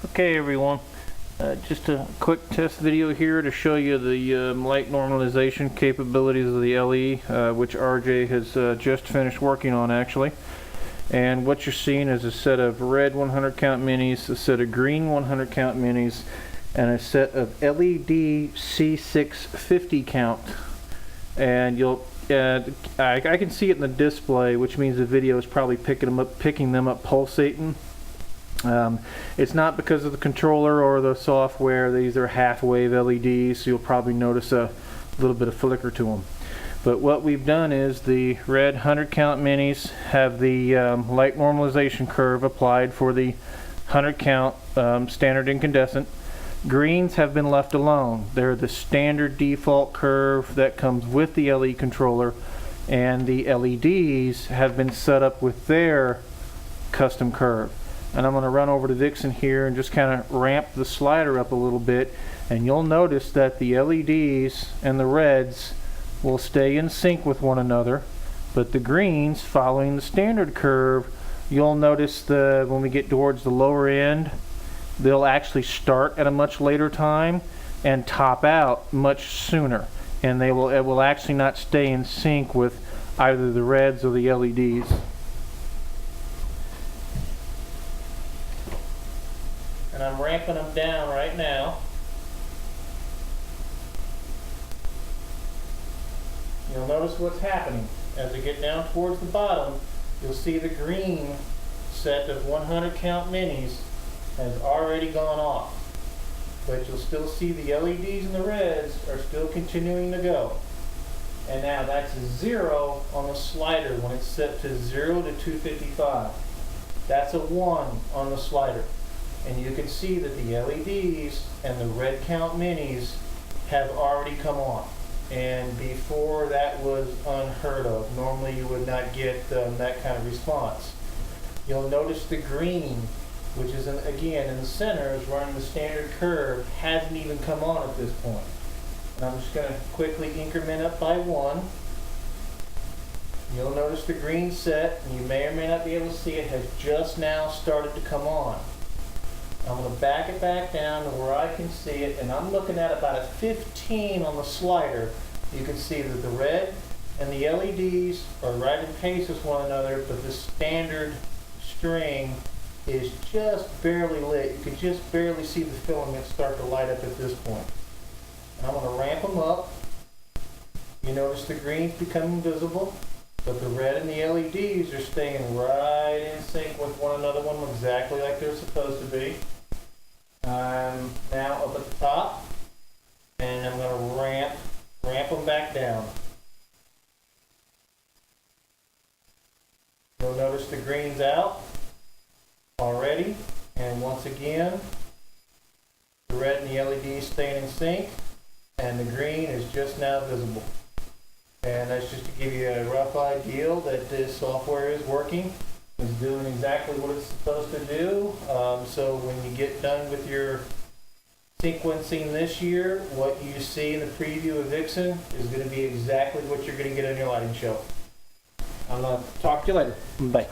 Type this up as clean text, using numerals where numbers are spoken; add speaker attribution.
Speaker 1: Okay everyone, just a quick test video here to show you the light normalization capabilities of the LE, which RJ has just finished working on actually. And what you're seeing is a set of red 100 count minis, a set of green 100 count minis, and a set of LED C650 count. And you'll I can see it in the display, which means the video is probably picking them up pulsating. It's not because of the controller or the software. These are half-wave LEDs, so you'll probably notice a little bit of flicker to them. But what we've done is the red 100 count minis have the light normalization curve applied for the 100 count standard incandescent. Greens have been left alone. They're the standard default curve that comes with the LE controller, and the LEDs have been set up with their custom curve. And I'm going to run over to Vixen here and just kind of ramp the slider up a little bit, and you'll notice that the LEDs and the reds will stay in sync with one another, but the greens, following the standard curve, you'll notice when we get towards the lower end, they'll actually start at a much later time and top out much sooner, and it will actually not stay in sync with either the reds or the LEDs. And I'm ramping them down right now. You'll notice what's happening. As we get down towards the bottom, you'll see the green set of 100 count minis has already gone off. But you'll still see the LEDs and the reds are still continuing to go. And now that's a 0 on the slider when it's set to 0 to 255. That's a 1 on the slider. And you can see that the LEDs and the red count minis have already come on. And before, that was unheard of. Normally you would not get that kind of response. You'll notice the green, which is again in the center, is running the standard curve, hasn't even come on at this point. And I'm just going to quickly increment up by 1. You'll notice the green set, and you may or may not be able to see it, has just now started to come on. I'm going to back it back down to where I can see it, and I'm looking at about a 15 on the slider. You can see that the red and the LEDs are right in pace with one another, but the standard string is just barely lit. You can just barely see the filament start to light up at this point. And I'm going to ramp them up. You notice the greens becoming visible, but the red and the LEDs are staying right in sync with one another, exactly like they're supposed to be. I'm now up at the top, and I'm going to ramp them back down. You'll notice the green's out already, and once again, the red and the LEDs staying in sync, and the green is just now visible. And that's just to give you a rough idea that this software is working. It's doing exactly what it's supposed to do. So when you get done with your sequencing this year, what you see in the preview of Vixen is going to be exactly what you're going to get on your lighting show. I'm going to talk to you later. Bye.